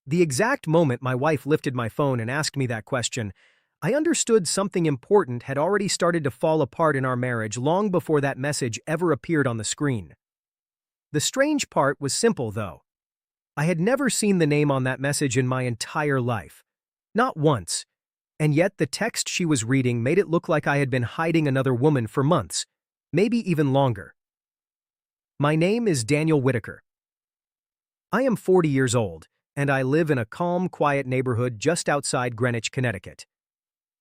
The exact moment my wife lifted my phone and asked me that question, I understood something important had already started to fall apart in our marriage long before that message ever appeared on the screen. The strange part was simple, though. I had never seen the name on that message in my entire life. Not once. And yet the text she was reading made it look like I had been hiding another woman for months, maybe even longer. My name is Daniel Whitaker. I am 40 years old, and I live in a calm, quiet neighborhood just outside Greenwich, Connecticut.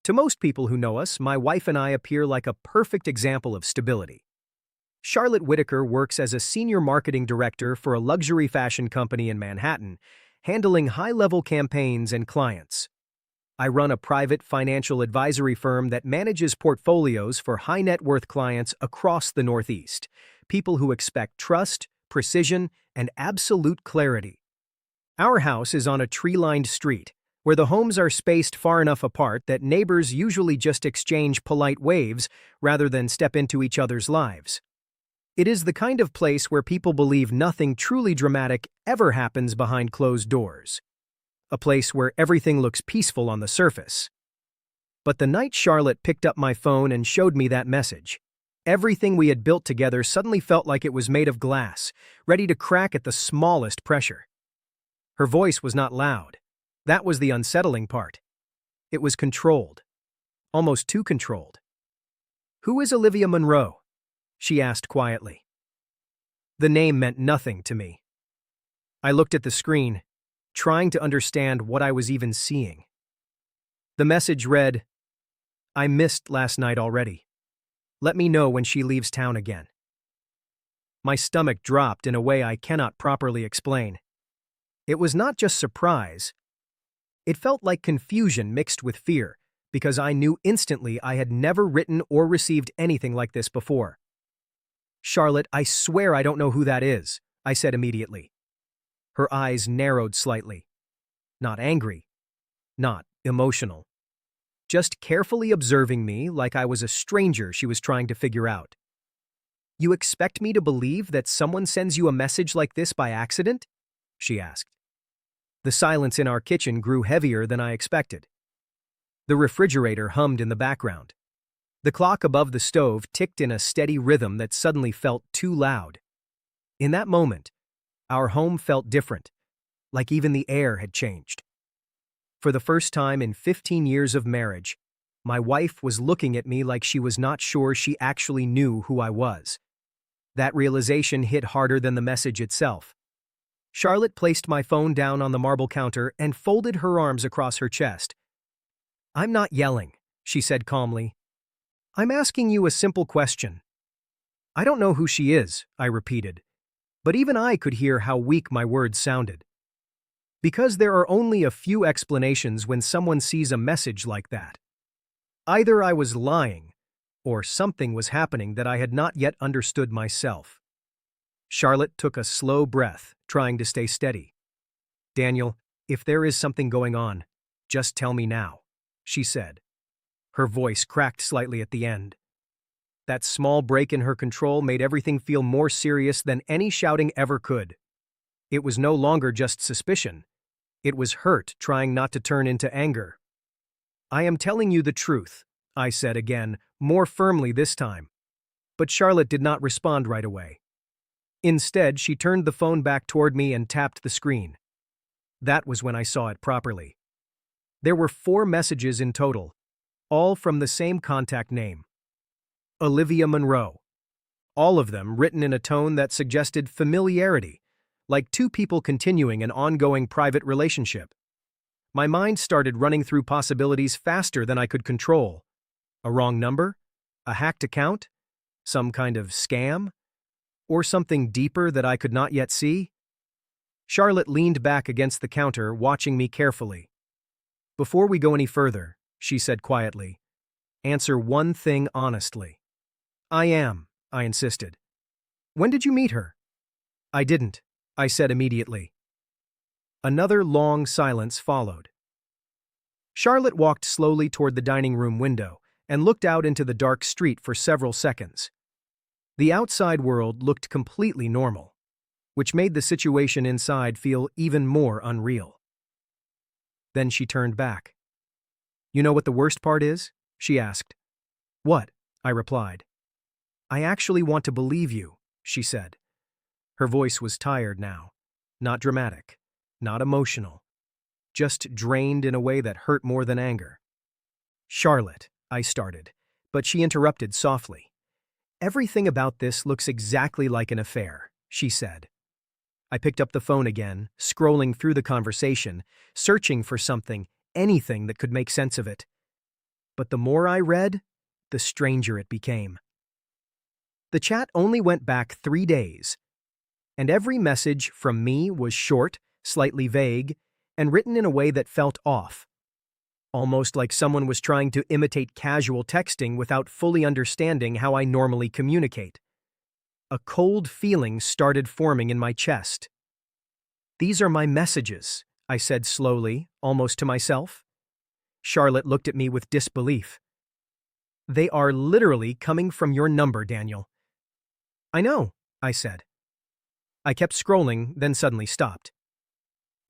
To most people who know us, my wife and I appear like a perfect example of stability. Charlotte Whitaker works as a senior marketing director for a luxury fashion company in Manhattan, handling high-level campaigns and clients. I run a private financial advisory firm that manages portfolios for high-net-worth clients across the Northeast, people who expect trust, precision, and absolute clarity. Our house is on a tree-lined street, where the homes are spaced far enough apart that neighbors usually just exchange polite waves rather than step into each other's lives. It is the kind of place where people believe nothing truly dramatic ever happens behind closed doors. A place where everything looks peaceful on the surface. But the night Charlotte picked up my phone and showed me that message, everything we had built together suddenly felt like it was made of glass, ready to crack at the smallest pressure. Her voice was not loud. That was the unsettling part. It was controlled. Almost too controlled. "Who is Olivia Monroe?" she asked quietly. The name meant nothing to me. I looked at the screen, trying to understand what I was even seeing. The message read, "I missed last night already. Let me know when she leaves town again." My stomach dropped in a way I cannot properly explain. It was not just surprise. It felt like confusion mixed with fear, because I knew instantly I had never written or received anything like this before. "Charlotte, I swear I don't know who that is," I said immediately. Her eyes narrowed slightly. Not angry. Not emotional. Just carefully observing me like I was a stranger she was trying to figure out. "You expect me to believe that someone sends you a message like this by accident?" she asked. The silence in our kitchen grew heavier than I expected. The refrigerator hummed in the background. The clock above the stove ticked in a steady rhythm that suddenly felt too loud. In that moment, our home felt different, like even the air had changed. For the first time in 15 years of marriage, my wife was looking at me like she was not sure she actually knew who I was. That realization hit harder than the message itself. Charlotte placed my phone down on the marble counter and folded her arms across her chest. "I'm not yelling," she said calmly. "I'm asking you a simple question." "I don't know who she is," I repeated, but even I could hear how weak my words sounded. Because there are only a few explanations when someone sees a message like that. Either I was lying, or something was happening that I had not yet understood myself. Charlotte took a slow breath, trying to stay steady. "Daniel, if there is something going on, just tell me now," she said. Her voice cracked slightly at the end. That small break in her control made everything feel more serious than any shouting ever could. It was no longer just suspicion. It was hurt trying not to turn into anger. "I am telling you the truth," I said again, more firmly this time. But Charlotte did not respond right away. Instead, she turned the phone back toward me and tapped the screen. That was when I saw it properly. There were 4 messages in total, all from the same contact name. Olivia Monroe. All of them written in a tone that suggested familiarity, like two people continuing an ongoing private relationship. My mind started running through possibilities faster than I could control. A wrong number? A hacked account? Some kind of scam? Or something deeper that I could not yet see? Charlotte leaned back against the counter, watching me carefully. "Before we go any further," she said quietly, "answer one thing honestly." I insisted. "When did you meet her?" "I didn't," I said immediately. Another long silence followed. Charlotte walked slowly toward the dining room window and looked out into the dark street for several seconds. The outside world looked completely normal, which made the situation inside feel even more unreal. Then she turned back. "You know what the worst part is?" she asked. "What?" I replied. "I actually want to believe you," she said. Her voice was tired now. Not dramatic, not emotional. Just drained in a way that hurt more than anger. "Charlotte," I started, but she interrupted softly. "Everything about this looks exactly like an affair," she said. I picked up the phone again, scrolling through the conversation, searching for something, anything that could make sense of it. But the more I read, the stranger it became. The chat only went back 3 days, and every message from me was short, slightly vague, and written in a way that felt off. Almost like someone was trying to imitate casual texting without fully understanding how I normally communicate. A cold feeling started forming in my chest. "These are my messages," I said slowly, almost to myself. Charlotte looked at me with disbelief. "They are literally coming from your number, Daniel." "I know," I said. I kept scrolling, then suddenly stopped.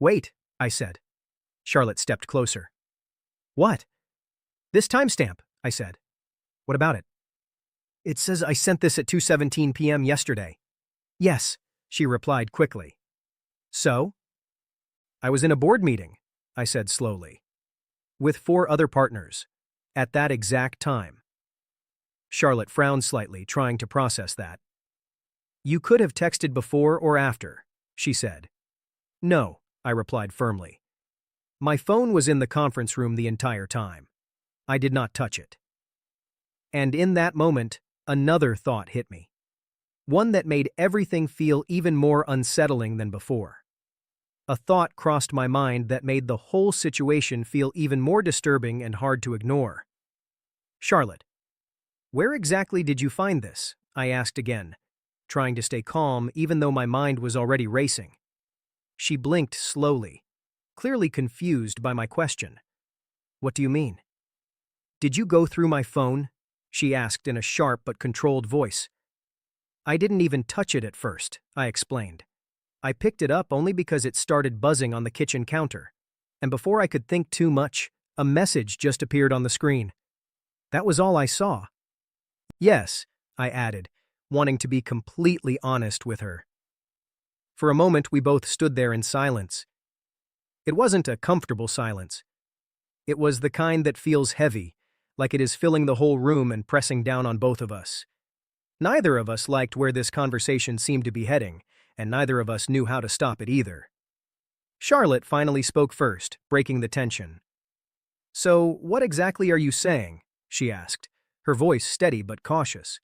"Wait," I said. Charlotte stepped closer. "What?" "This timestamp," I said. "What about it?" "It says I sent this at 2:17 p.m. yesterday." "Yes," she replied quickly. "So?" "I was in a board meeting," I said slowly, "with 4 other partners, at that exact time." Charlotte frowned slightly, trying to process that. "You could have texted before or after," she said. "No," I replied firmly. "My phone was in the conference room the entire time. I did not touch it." And in that moment, another thought hit me. One that made everything feel even more unsettling than before. A thought crossed my mind that made the whole situation feel even more disturbing and hard to ignore. "Charlotte, where exactly did you find this?" I asked again, trying to stay calm even though my mind was already racing. She blinked slowly, clearly confused by my question. "What do you mean?" "Did you go through my phone?" she asked in a sharp but controlled voice. "I didn't even touch it at first," I explained. "I picked it up only because it started buzzing on the kitchen counter, and before I could think too much, a message just appeared on the screen. That was all I saw." "Yes," I added, wanting to be completely honest with her. For a moment, we both stood there in silence. It wasn't a comfortable silence. It was the kind that feels heavy, like it is filling the whole room and pressing down on both of us. Neither of us liked where this conversation seemed to be heading, and neither of us knew how to stop it either. Charlotte finally spoke first, breaking the tension. "So, what exactly are you saying?" she asked, her voice steady but cautious.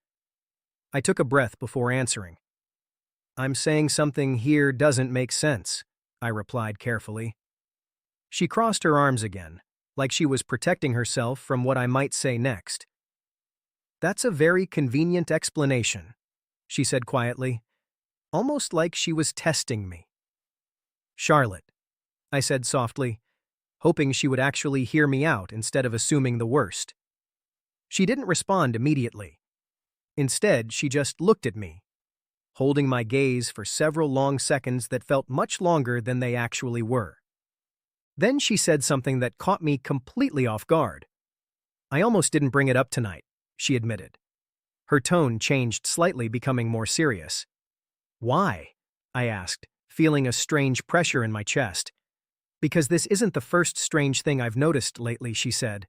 I took a breath before answering. "I'm saying something here doesn't make sense," I replied carefully. She crossed her arms again, like she was protecting herself from what I might say next. "That's a very convenient explanation," she said quietly, almost like she was testing me. "Charlotte," I said softly, hoping she would actually hear me out instead of assuming the worst. She didn't respond immediately. Instead, she just looked at me, holding my gaze for several long seconds that felt much longer than they actually were. Then she said something that caught me completely off guard. "I almost didn't bring it up tonight," she admitted. Her tone changed slightly, becoming more serious. "Why?" I asked, feeling a strange pressure in my chest. "Because this isn't the first strange thing I've noticed lately," she said.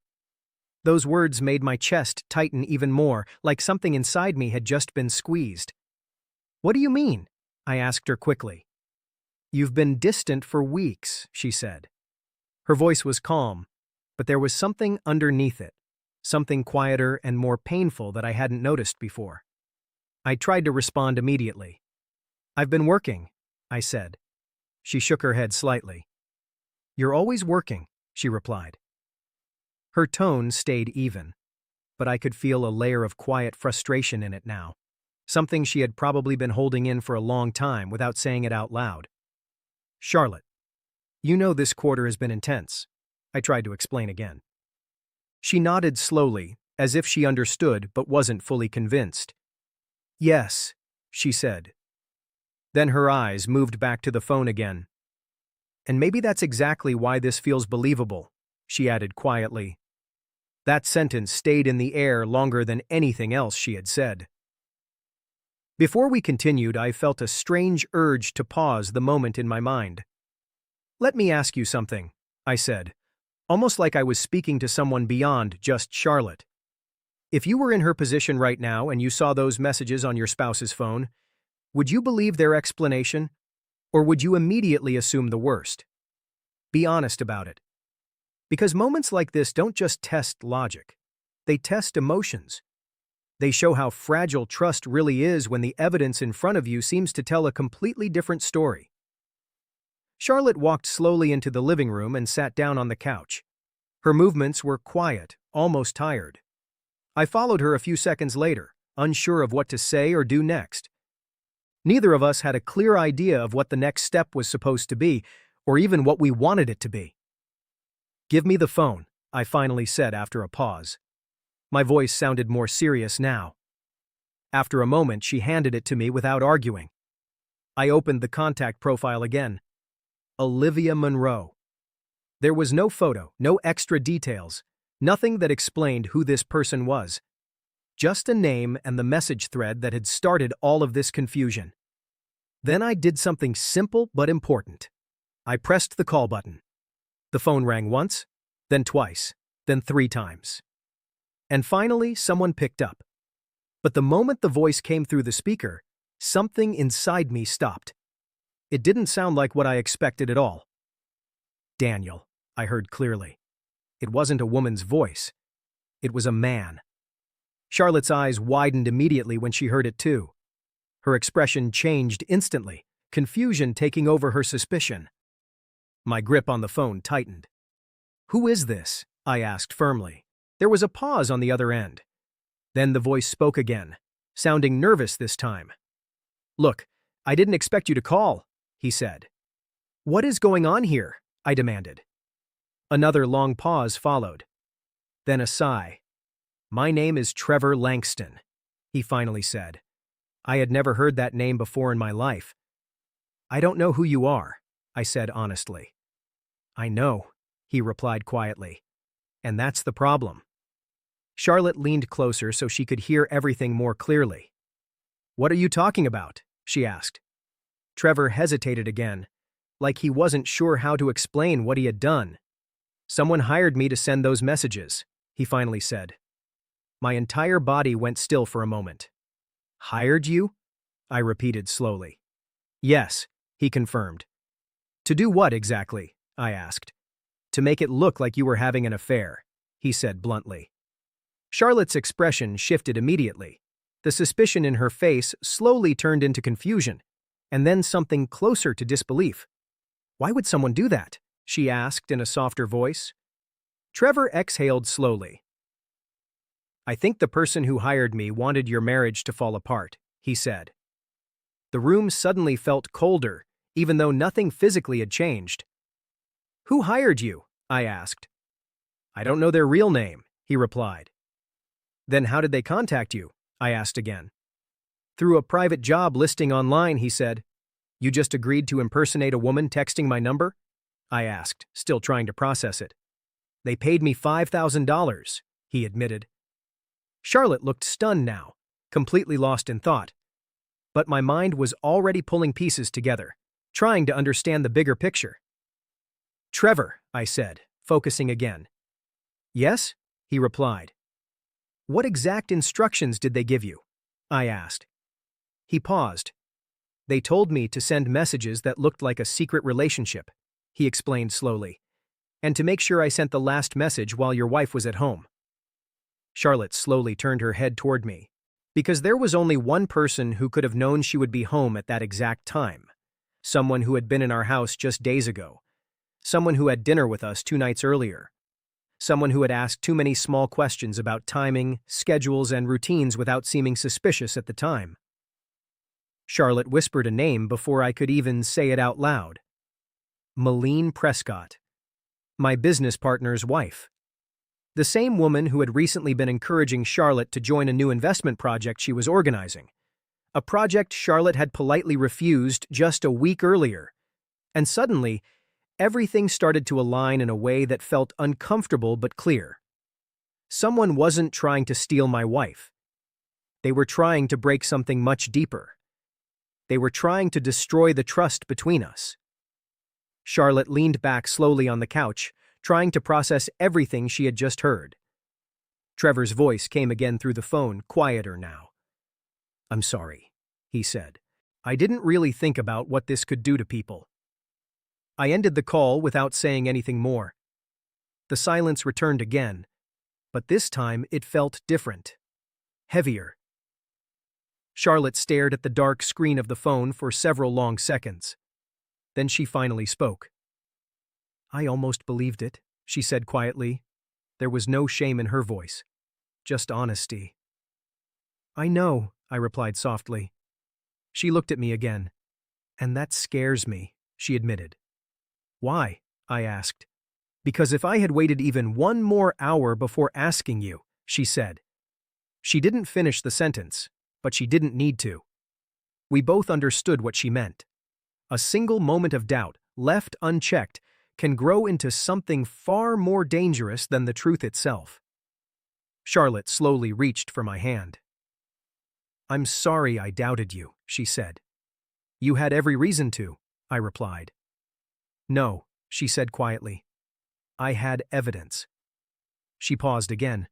Those words made my chest tighten even more, like something inside me had just been squeezed. "What do you mean?" I asked her quickly. "You've been distant for weeks," she said. Her voice was calm, but there was something underneath it, something quieter and more painful that I hadn't noticed before. I tried to respond immediately. "I've been working," I said. She shook her head slightly. "You're always working," she replied. Her tone stayed even, but I could feel a layer of quiet frustration in it now, something she had probably been holding in for a long time without saying it out loud. "Charlotte, you know this quarter has been intense," I tried to explain again. She nodded slowly, as if she understood but wasn't fully convinced. "Yes," she said. Then her eyes moved back to the phone again. And maybe that's exactly why this feels believable, she added quietly. That sentence stayed in the air longer than anything else she had said. Before we continued, I felt a strange urge to pause the moment in my mind. Let me ask you something, I said, almost like I was speaking to someone beyond just Charlotte. If you were in her position right now and you saw those messages on your spouse's phone, would you believe their explanation, or would you immediately assume the worst? Be honest about it. Because moments like this don't just test logic, they test emotions. They show how fragile trust really is when the evidence in front of you seems to tell a completely different story. Charlotte walked slowly into the living room and sat down on the couch. Her movements were quiet, almost tired. I followed her a few seconds later, unsure of what to say or do next. Neither of us had a clear idea of what the next step was supposed to be, or even what we wanted it to be. "Give me the phone," I finally said after a pause. My voice sounded more serious now. After a moment, she handed it to me without arguing. I opened the contact profile again. Olivia Monroe. There was no photo, no extra details, nothing that explained who this person was. Just a name and the message thread that had started all of this confusion. Then I did something simple but important. I pressed the call button. The phone rang once, then twice, then 3 times. And finally, someone picked up. But the moment the voice came through the speaker, something inside me stopped. It didn't sound like what I expected at all. "Daniel," I heard clearly. It wasn't a woman's voice. It was a man. Charlotte's eyes widened immediately when she heard it too. Her expression changed instantly, confusion taking over her suspicion. My grip on the phone tightened. "Who is this?" I asked firmly. There was a pause on the other end. Then the voice spoke again, sounding nervous this time. "Look, I didn't expect you to call," he said. "What is going on here?" I demanded. Another long pause followed. Then a sigh. "My name is Trevor Langston," he finally said. I had never heard that name before in my life. "I don't know who you are," I said honestly. "I know," he replied quietly. "And that's the problem." Charlotte leaned closer so she could hear everything more clearly. "What are you talking about?" she asked. Trevor hesitated again, like he wasn't sure how to explain what he had done. "Someone hired me to send those messages," he finally said. My entire body went still for a moment. "Hired you?" I repeated slowly. "Yes," he confirmed. "To do what exactly?" I asked. "To make it look like you were having an affair," he said bluntly. Charlotte's expression shifted immediately. The suspicion in her face slowly turned into confusion, and then something closer to disbelief. "Why would someone do that?" she asked in a softer voice. Trevor exhaled slowly. "I think the person who hired me wanted your marriage to fall apart," he said. The room suddenly felt colder, even though nothing physically had changed. "Who hired you?" I asked. "I don't know their real name," he replied. "Then how did they contact you?" I asked again. "Through a private job listing online," he said. "You just agreed to impersonate a woman texting my number?" I asked, still trying to process it. "They paid me $5,000, he admitted. Charlotte looked stunned now, completely lost in thought. But my mind was already pulling pieces together, trying to understand the bigger picture. "Trevor," I said, focusing again. "Yes?" he replied. "What exact instructions did they give you?" I asked. He paused. "They told me to send messages that looked like a secret relationship," he explained slowly, "and to make sure I sent the last message while your wife was at home." Charlotte slowly turned her head toward me, because there was only one person who could have known she would be home at that exact time. Someone who had been in our house just days ago. Someone who had dinner with us 2 nights earlier. Someone who had asked too many small questions about timing, schedules, and routines without seeming suspicious at the time. Charlotte whispered a name before I could even say it out loud. Malene Prescott. My business partner's wife. The same woman who had recently been encouraging Charlotte to join a new investment project she was organizing. A project Charlotte had politely refused just a week earlier. And suddenly, Everything started to align in a way that felt uncomfortable but clear. Someone wasn't trying to steal my wife. They were trying to break something much deeper. They were trying to destroy the trust between us. Charlotte leaned back slowly on the couch, trying to process everything she had just heard. Trevor's voice came again through the phone, quieter now. "I'm sorry," he said. "I didn't really think about what this could do to people." I ended the call without saying anything more. The silence returned again, but this time it felt different. Heavier. Charlotte stared at the dark screen of the phone for several long seconds. Then she finally spoke. "I almost believed it," she said quietly. There was no shame in her voice, just honesty. "I know," I replied softly. She looked at me again. "And that scares me," she admitted. "Why?" I asked. "Because if I had waited even one more hour before asking you," she said. She didn't finish the sentence, but she didn't need to. We both understood what she meant. A single moment of doubt, left unchecked, can grow into something far more dangerous than the truth itself. Charlotte slowly reached for my hand. "I'm sorry I doubted you," she said. "You had every reason to," I replied. "No," she said quietly. "I had evidence." She paused again.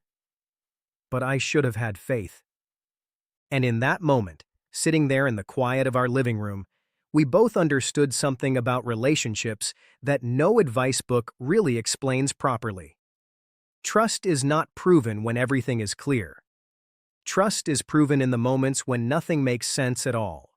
"But I should have had faith." And in that moment, sitting there in the quiet of our living room, we both understood something about relationships that no advice book really explains properly. Trust is not proven when everything is clear. Trust is proven in the moments when nothing makes sense at all.